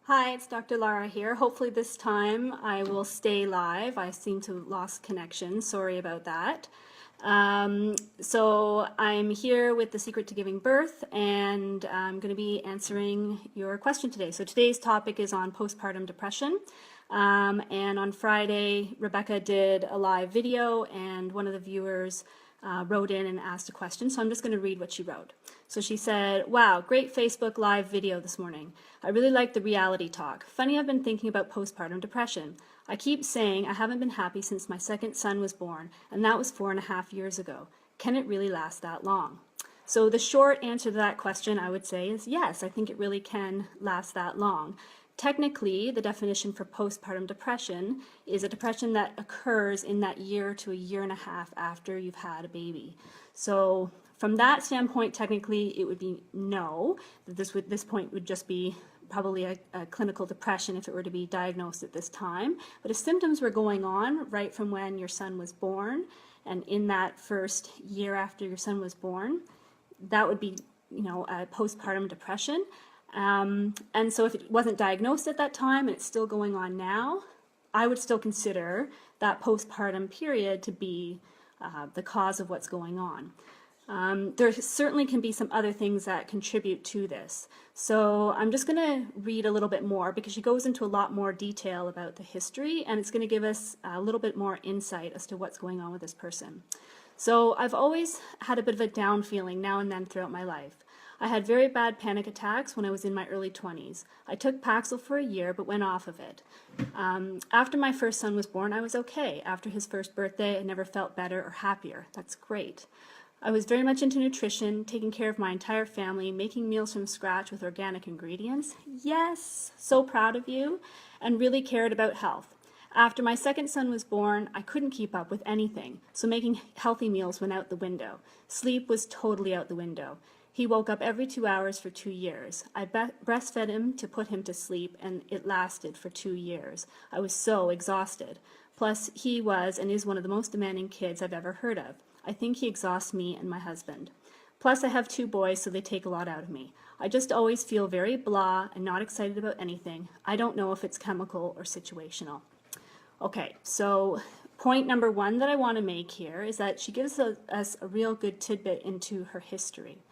Hi, it's Dr. Lara here. Hopefully this time I will stay live. I seem to have lost connection. Sorry about that. So I'm here with The Secret to Giving Birth, and I'm going to be answering your question today. So today's topic is on postpartum depression. And on Friday, Rebecca did a live video, and one of the viewers wrote in and asked a question. So I'm just going to read what she wrote. So she said, "Wow, great Facebook live video this morning. I really like the reality talk. Funny, I've been thinking about postpartum depression. I keep saying I haven't been happy since my second son was born, and that was 4.5 years ago. Can it really last that long?" So the short answer to that question, I would say, is yes, I think it really can last that long. Technically, the definition for postpartum depression is a depression that occurs in that year to a year and a half after you've had a baby. So from that standpoint, technically, it would be no. This point would just be probably a clinical depression if it were to be diagnosed at this time. But if symptoms were going on right from when your son was born, and in that first year after your son was born, that would be, a postpartum depression. And so if it wasn't diagnosed at that time and it's still going on now, I would still consider that postpartum period to be the cause of what's going on. There certainly can be some other things that contribute to this. So I'm just going to read a little bit more because she goes into a lot more detail about the history, and it's going to give us a little bit more insight as to what's going on with this person. So I've always had a bit of a down feeling now and then throughout my life. I had very bad panic attacks when I was in my early 20s. I took Paxil for a year but went off of it. After my first son was born, I was okay. After his first birthday, I never felt better or happier. That's great. I was very much into nutrition, taking care of my entire family, making meals from scratch with organic ingredients. Yes, so proud of you, and really cared about health. After my second son was born, I couldn't keep up with anything, so making healthy meals went out the window. Sleep was totally out the window. He woke up every 2 hours for 2 years. I breastfed him to put him to sleep, and it lasted for 2 years. I was so exhausted. Plus, he was and is one of the most demanding kids I've ever heard of. I think he exhausts me and my husband. Plus, I have 2 boys, so they take a lot out of me. I just always feel very blah and not excited about anything. I don't know if it's chemical or situational." Okay, so point number 1 that I want to make here is that she gives us a real good tidbit into her history.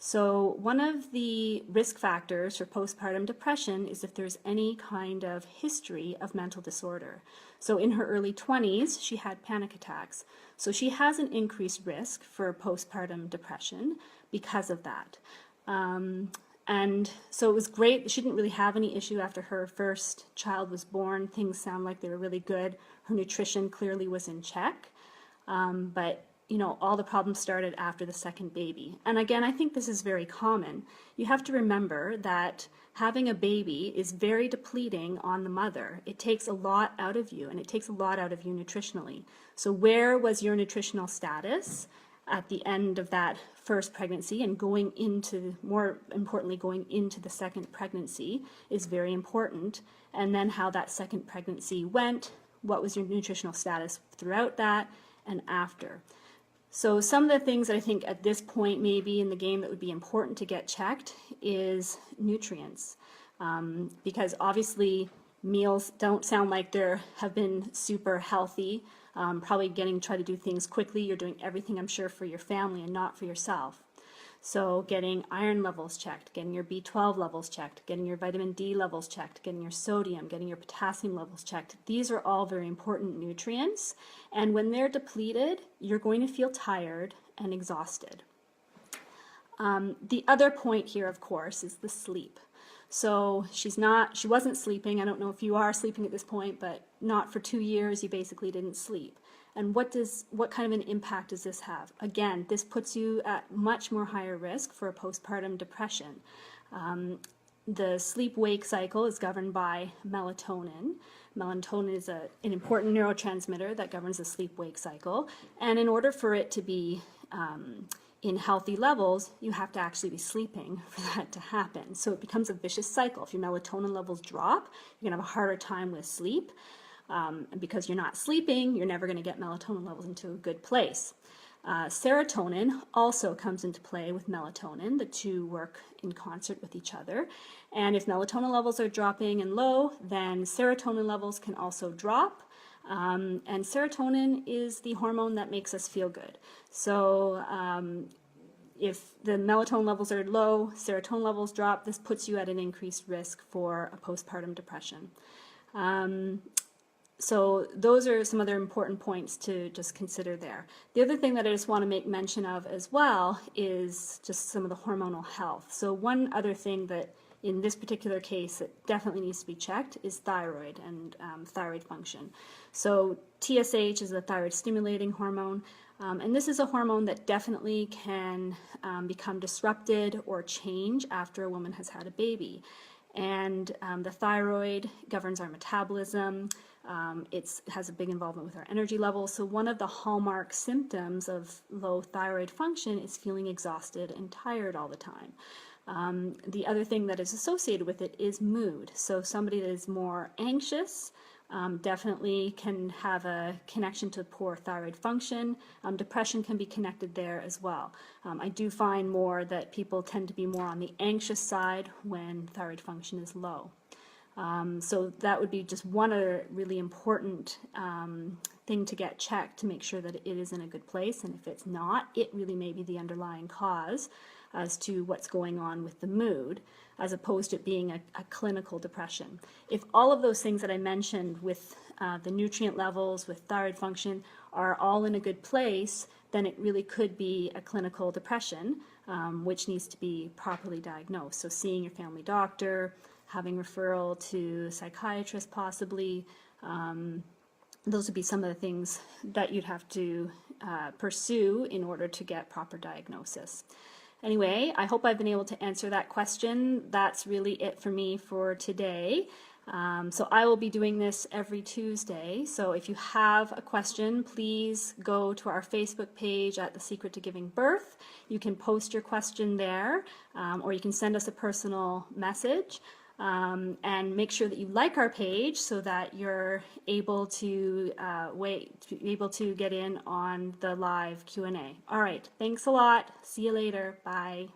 So one of the risk factors for postpartum depression is if there's any kind of history of mental disorder. So in her early 20s, she had panic attacks. So she has an increased risk for postpartum depression because of that. And so it was great. She didn't really have any issue after her first child was born. Things sound like they were really good. Her nutrition clearly was in check. But all the problems started after the second baby. And again, I think this is very common. You have to remember that having a baby is very depleting on the mother. It takes a lot out of you, and it takes a lot out of you nutritionally. So where was your nutritional status at the end of that first pregnancy, and going into, more importantly, going into the second pregnancy is very important. And then how that second pregnancy went, what was your nutritional status throughout that and after. So some of the things that I think at this point maybe in the game that would be important to get checked is nutrients. Because obviously meals don't sound like they have been super healthy. Probably try to do things quickly. You're doing everything, I'm sure, for your family and not for yourself. So getting iron levels checked, getting your B12 levels checked, getting your vitamin D levels checked, getting your sodium, getting your potassium levels checked. These are all very important nutrients. And when they're depleted, you're going to feel tired and exhausted. The other point here, of course, is the sleep. So she wasn't sleeping. I don't know if you are sleeping at this point, but not for 2 years. You basically didn't sleep. And what kind of an impact does this have? Again, this puts you at much more higher risk for a postpartum depression. The sleep-wake cycle is governed by melatonin. Melatonin is an important neurotransmitter that governs the sleep-wake cycle. And in order for it to be in healthy levels, you have to actually be sleeping for that to happen. So it becomes a vicious cycle. If your melatonin levels drop, you're going to have a harder time with sleep. And because you're not sleeping, you're never going to get melatonin levels into a good place. Serotonin also comes into play with melatonin. The two work in concert with each other. And if melatonin levels are dropping and low, then serotonin levels can also drop. And serotonin is the hormone that makes us feel good. So if the melatonin levels are low, serotonin levels drop, this puts you at an increased risk for a postpartum depression. So those are some other important points to just consider there. The other thing that I just want to make mention of as well is just some of the hormonal health. So one other thing that in this particular case that definitely needs to be checked is thyroid and thyroid function. So TSH is a thyroid stimulating hormone, and this is a hormone that definitely can become disrupted or change after a woman has had a baby. And the thyroid governs our metabolism. It has a big involvement with our energy levels. So one of the hallmark symptoms of low thyroid function is feeling exhausted and tired all the time. The other thing that is associated with it is mood. So somebody that is more anxious definitely can have a connection to poor thyroid function. Depression can be connected there as well. I do find more that people tend to be more on the anxious side when thyroid function is low. So that would be just one other really important thing to get checked to make sure that it is in a good place. And if it's not, it really may be the underlying cause as to what's going on with the mood, as opposed to it being a clinical depression. If all of those things that I mentioned with the nutrient levels, with thyroid function, are all in a good place, then it really could be a clinical depression, which needs to be properly diagnosed. So seeing your family doctor, having referral to a psychiatrist possibly, those would be some of the things that you'd have to pursue in order to get proper diagnosis. Anyway, I hope I've been able to answer that question. That's really it for me for today. So I will be doing this every Tuesday. So if you have a question, please go to our Facebook page at The Secret to Giving Birth. You can post your question there, or you can send us a personal message. And make sure that you like our page so that you're able to get in on the live Q&A. All right, thanks a lot. See you later. Bye.